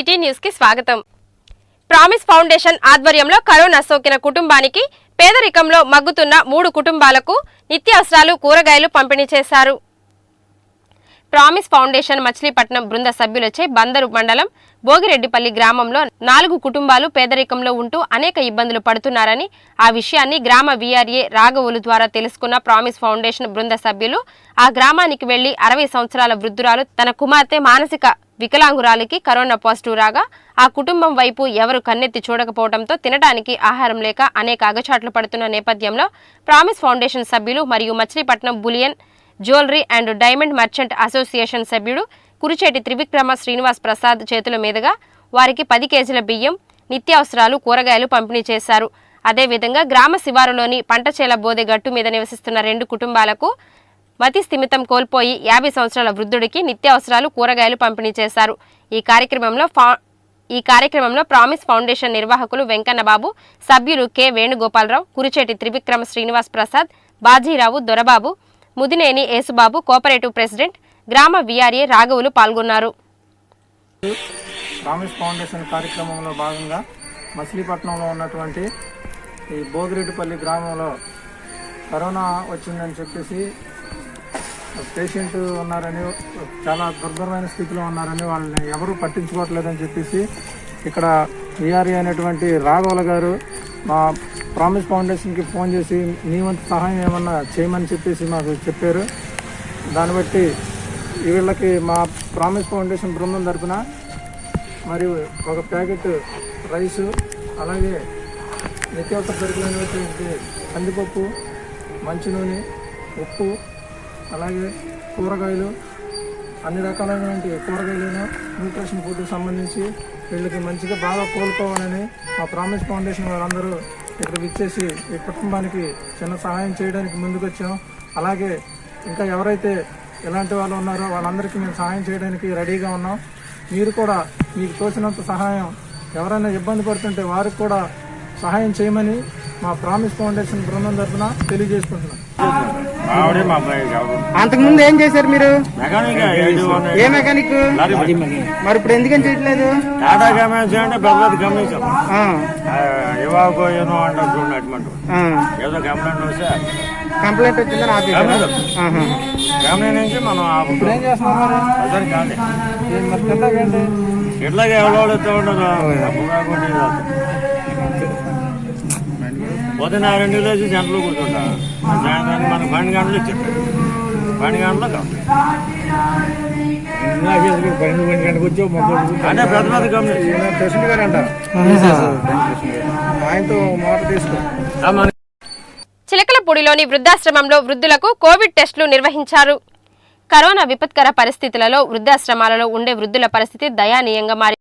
City news కి స్వాగతం। Promise foundation ఆధ్వర్యంలో కరోనా సోకిన కుటుంబానికి పేదరికంలో మగ్గుతున్న 3 కుటుంబాలకు నిత్యావసరాలు కూరగాయలు పంపిణీ చేశారు। ప్రామిస్ ఫౌండేషన్ మచిలీపట్నం బృంద సభ్యులచే బందరు మండలం భోగిరెడ్డిపల్లి గ్రామంలో 4 కుటుంబాలు పేదరికంలో ఉంటూ అనేక ఇబ్బందులు పడుతున్నారని ఆ విషయాన్ని గ్రామ వీఆర్ఏ రాఘవులు ద్వారా తెలుసుకున్న ప్రామిస్ ఫౌండేషన్ బృంద సభ్యులు ఆ గ్రామానికి వెళ్లి 60 సంవత్సరాల వృద్ధురాలు తన కుమార్తె మానసిక వికలాంగురాలికి కరోనా పాజిటివ్ రాగా ఆ కుటుంబం వైపు ఎవరు కన్నెత్తి చూడకపోవడంతో తినడానికి ఆహారం లేక అనేక అగచాట్లు పడుతున్న నేపథ్యంలో ప్రామిస్ ఫౌండేషన్ సభ్యులు మరియు Machilipatnam bullion jewellery and diamond merchant association సభ్యుడు కురిచేటి త్రివిక్రమ శ్రీనివాస్ ప్రసాద్ చేతుల మీదుగా వారికి 10 కేజీల బియ్యం నిత్యావసరాలు కూరగాయలు పంపిణీ చేశారు। అదేవిధంగా గ్రామ శివారులోని పంటచేల బోదె గట్టు మీద నివసిస్తున్న 2 కుటుంబాలకు మతి స్థిమితం కోల్పోయి 50 సంవత్సరాల వృద్ధుడికి నిత్యావసరాలు కూరగాయలు పంపిణీ చేశారు। ఈ కార్యక్రమంలో ప్రామిస్ ఫౌండేషన్ నిర్వాహకులు వెంకన్నబాబు, సభ్యులు K Venugopalarao, Kuricheti Trivikrama Srinivas Prasad, Bajirao, Dorababu, Mudineni Yesubabu, cooperative president, గ్రామ వీఆర్ఏ రాఘవులు పాల్గొన్నారు। ప్రామిస్ ఫౌండేషన్ కార్యక్రమంలో భాగంగా మచిలీపట్నంలో ఉన్నటువంటి ఈ భోగిరెడ్డిపల్లి గ్రామంలో కరోనా వచ్చిందని చెప్పేసి పేషెంట్ ఉన్నారని, చాలా దుర్భరమైన స్థితిలో ఉన్నారని వాళ్ళని ఎవరూ పట్టించుకోవట్లేదని చెప్పేసి ఇక్కడ వీఆర్ఏ అనేటువంటి రాఘవుల గారు మా ప్రామిస్ ఫౌండేషన్కి ఫోన్ చేసి నీ వంతు సహాయం ఏమన్నా చేయమని చెప్పేసి మాకు చెప్పారు। దాన్ని బట్టి వీళ్ళకి మా ప్రామిస్ ఫౌండేషన్ బృందం తరఫున మరియు ఒక ప్యాకెట్ రైసు, అలాగే నిత్యావసర సరుకులైనటువంటి కందిపప్పు, మంచి నూనె, ఉప్పు, అలాగే కూరగాయలు, అన్ని రకాలైనటువంటి కూరగాయలను న్యూట్రిషన్ ఫుడ్కి సంబంధించి వీళ్ళకి మంచిగా బాగా కోలుకోవాలని మా ప్రామిస్ ఫౌండేషన్ వాళ్ళందరూ ఇక్కడికి ఇచ్చేసి ఈ కుటుంబానికి చిన్న సహాయం చేయడానికి ముందుకొచ్చాం। అలాగే ఇంకా ఎవరైతే ఎలాంటి వాళ్ళు ఉన్నారో వాళ్ళందరికీ మేము సహాయం చేయడానికి రెడీగా ఉన్నాం। మీరు కూడా మీకు తోచినంత సహాయం, ఎవరైనా ఇబ్బంది పడుతుంటే వారికి కూడా సహాయం చేయమని మా ప్రామిస్ ఫౌండేషన్ బృందం తరఫున తెలియజేసుకుంటున్నాం। అంతకుముందు ఏం చేశారు మీరు? ఏ మెకానిక్? మరి ఇప్పుడు ఎందుకని చేయట్లేదు? కంప్లైంట్ వచ్చిందని ఆపేసారు। ఇప్పుడు ఏం చేస్తున్నాం? ఇట్లాగే ఎవరో ఉండదు పొద్దున 2 లేచి గంటలు కూర్చుంటా, సాయంత్రానికి మనకు 12 గంటలు ఇచ్చారు, 12 గంటలకు అంటే పెద్ద పెద్ద కంపెనీ ప్రెసిడెంట్ గారు అంట ఆయనతో మాట తీసుకో। చిలకలపూడిలోని వృద్ధాశ్రమంలో వృద్ధులకు కోవిడ్ టెస్టులు నిర్వహించారు। కరోనా విపత్కర పరిస్థితులలో వృద్ధాశ్రమాలలో ఉండే వృద్ధుల పరిస్థితి దయానీయంగా మారింది।